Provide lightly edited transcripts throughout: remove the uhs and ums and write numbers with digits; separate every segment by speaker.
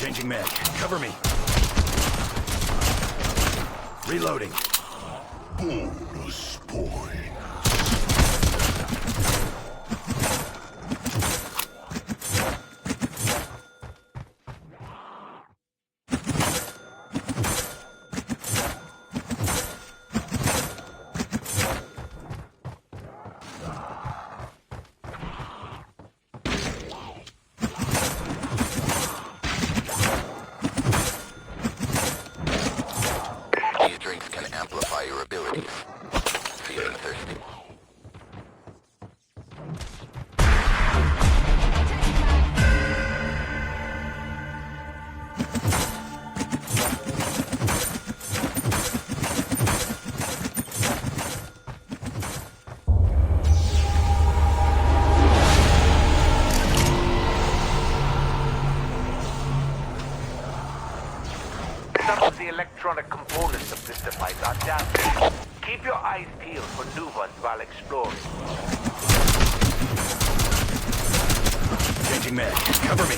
Speaker 1: Changing mag. Cover me. Reloading.
Speaker 2: Bonus point.
Speaker 3: These drinks can amplify your abilities. Feeling thirsty?
Speaker 4: Some of the electronic components of this device are damaged. Keep your eyes peeled for new ones while exploring.
Speaker 1: Changing mag. Cover me.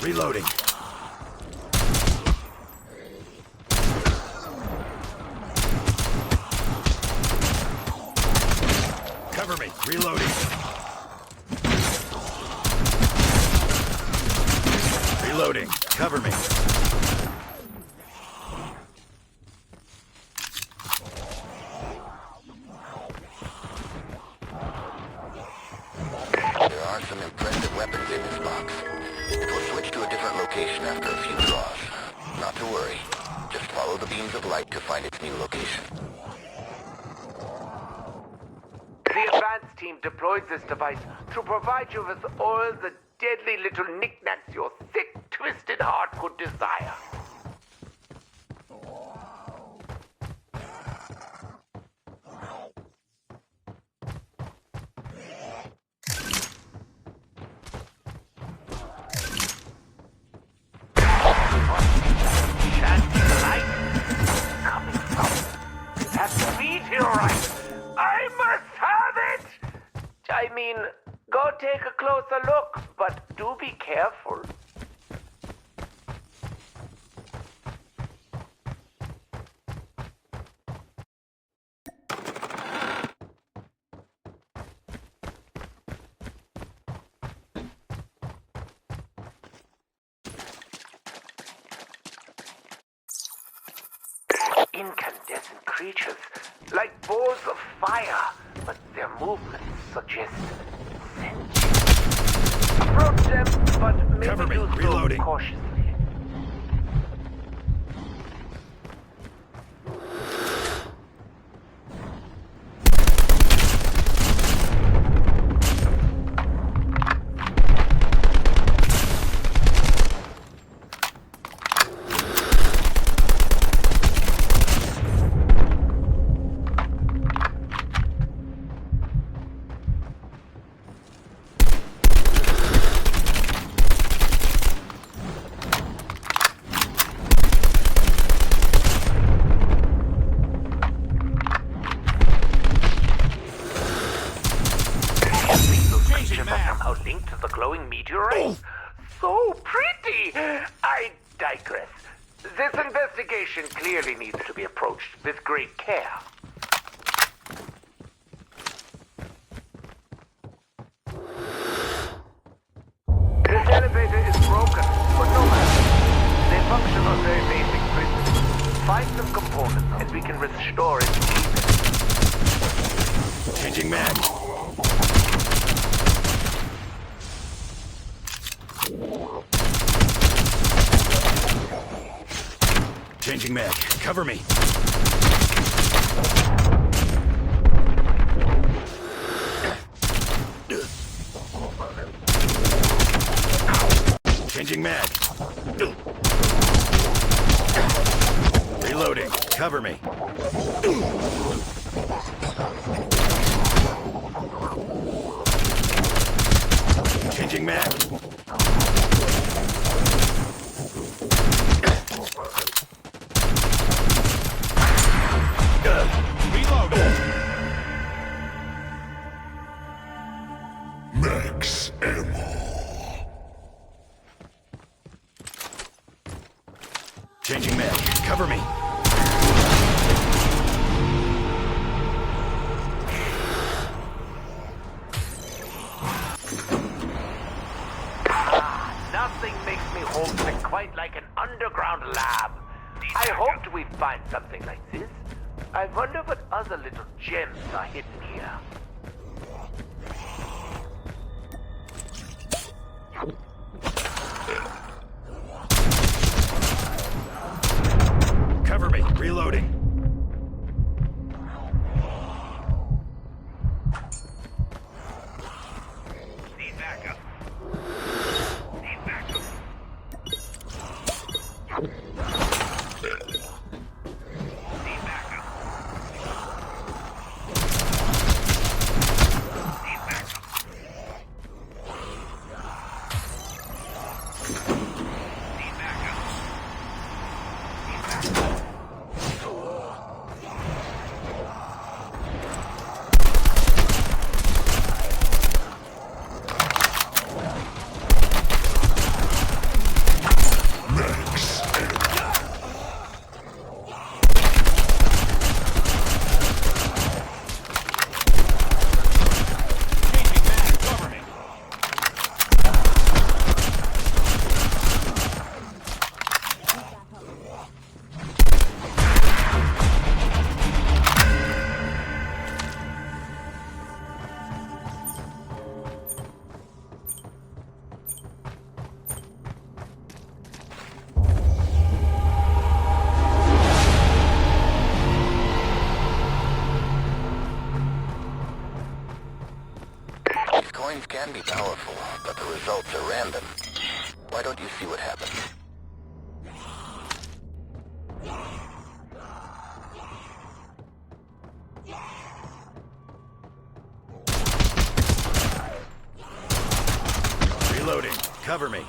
Speaker 1: Reloading. Cover me. Reloading. Reloading. Cover me.
Speaker 3: There are some impressive weapons in this box. It will switch to a different location after a few draws. Not to worry. Just follow the beams of light to find its new location.
Speaker 4: The advanced team deployed this device to provide you with all the deadly little knickknacks your thick, twisted heart could desire. Chance the light coming from that meteorite. I must have it! I mean, go take a closer look, but do be careful. Incandescent creatures, like balls of fire, but their movements suggest sentience. Approach them, but maybe
Speaker 1: Cover me.
Speaker 4: do so
Speaker 1: Reloading.
Speaker 4: cautiously. Somehow linked to the glowing meteorite. So pretty! I digress. This investigation clearly needs to be approached with great care. This elevator is broken, but no matter. They function on very basic principles. Find some components and we can restore its keys.
Speaker 1: Changing mag. Changing mag. Cover me. Changing mag. Reloading. Cover me. Changing mag. Ugh.
Speaker 4: something like this. I wonder what other little gems are hidden here.
Speaker 1: Cover me. Reloading.
Speaker 4: Need backup. Need backup. Need backup. Need backup. Need backup. Need backup.
Speaker 1: Changing mag. Cover me.
Speaker 3: These coins can be powerful, but the results are random. Why don't you see what happens?
Speaker 1: Reloading. Cover me.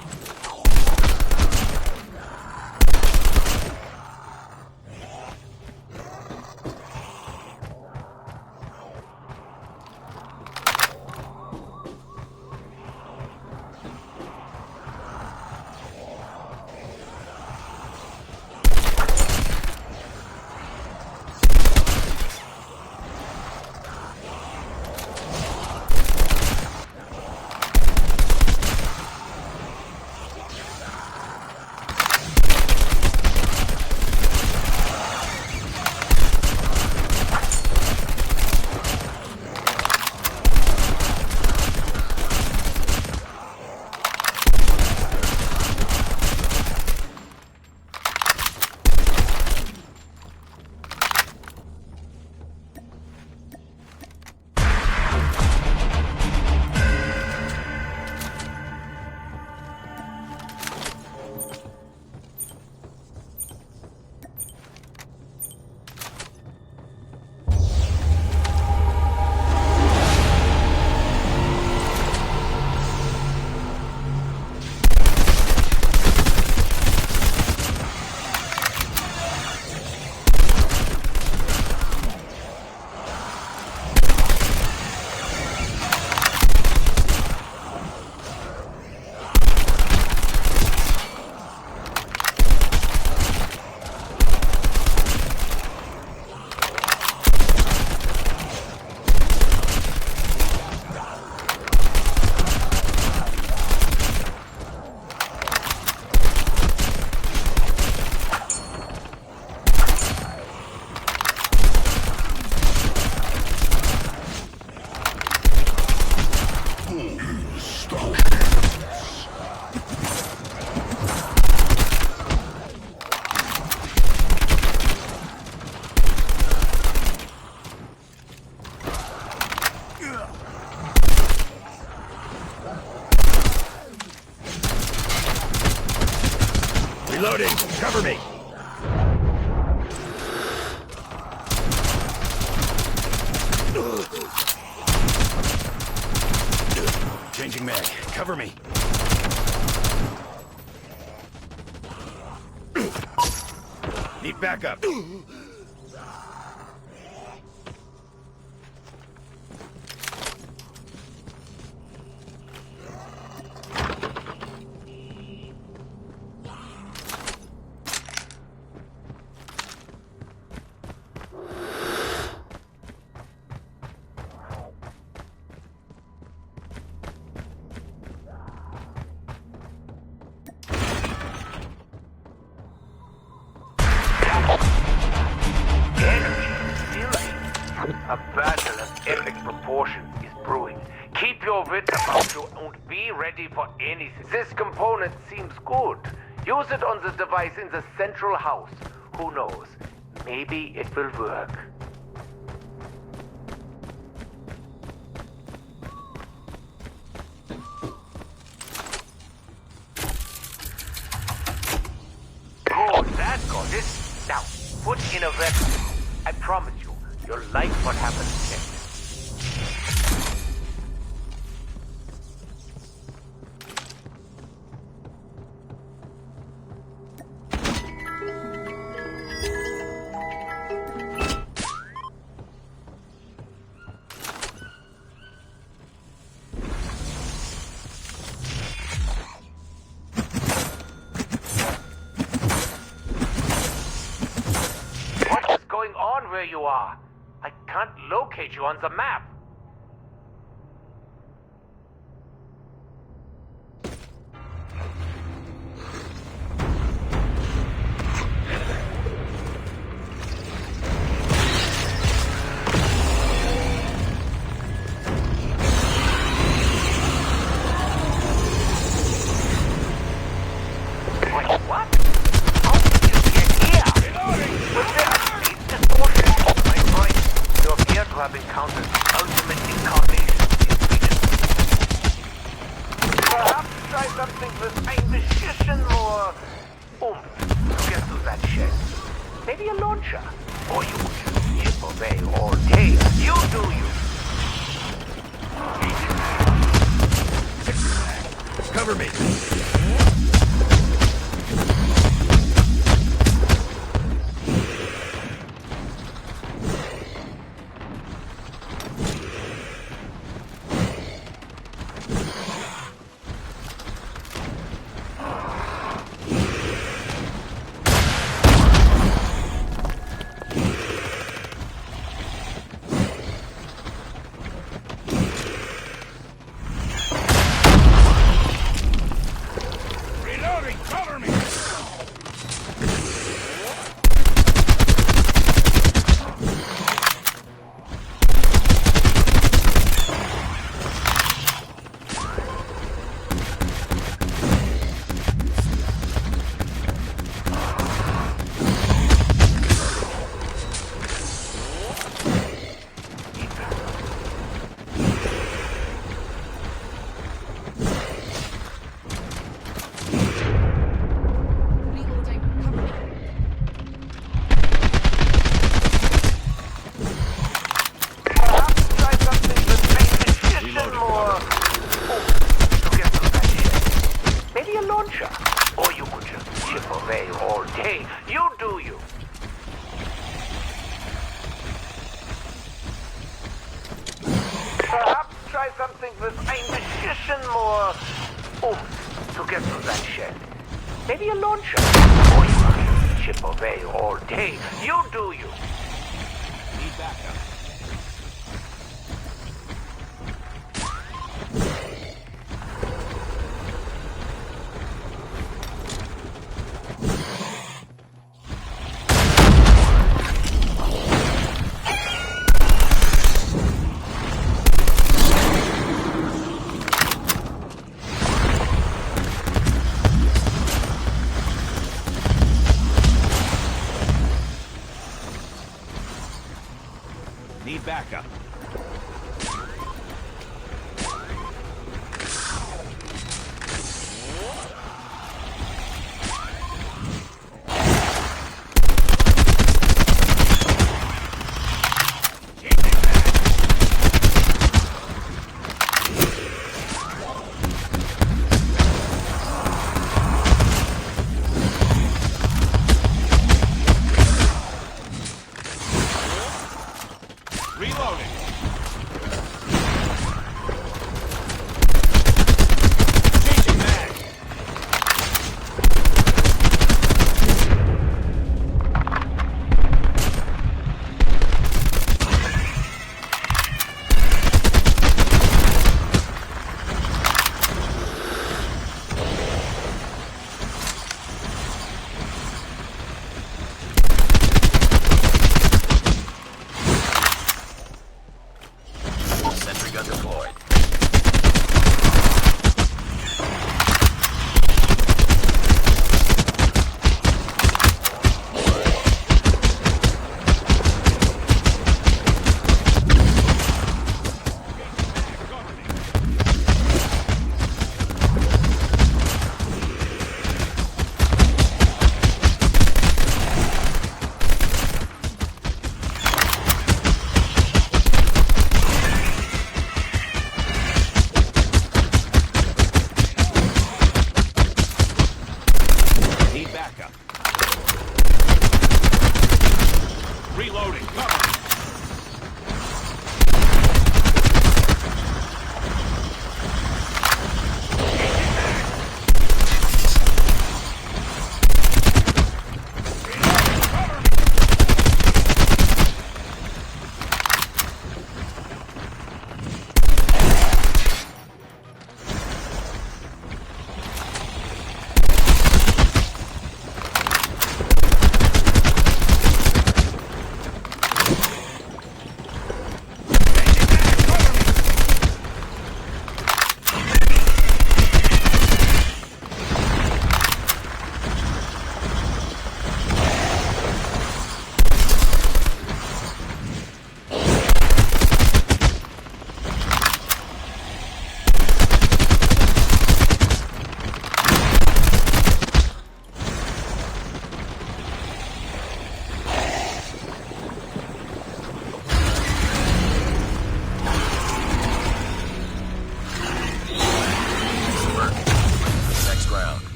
Speaker 1: Reloading. Cover me. Changing mag. Cover me. Need backup.
Speaker 4: A battle of epic proportions is brewing. Keep your wits about you and be ready for anything. This component seems good. Use it on the device in the central house. Who knows? Maybe it will work. Good, that got it. Now, put in a weapon. I promise you, you'll like what happens next. Where you are. I can't locate you on the map. Wait, what? How did you get here? Was there a space distortion? My point, you appear to have encountered the ultimate incarnation in region. Perhaps try something with a magician or oomph to get through that shed. Maybe a launcher. Or you could chip away all day. You do you.
Speaker 1: Cover me. Reloading. Cover me.
Speaker 2: Reloading. Cover me.
Speaker 4: Perhaps try something with magician or oomph to get through that shed. Maybe a launcher. Or you could just chip away all day. You do you. Perhaps try something with a magician or oomph to get through that shed. Maybe a launcher. Or you could just chip away all day. You do you.
Speaker 1: Need backup. Need backup. Reloading.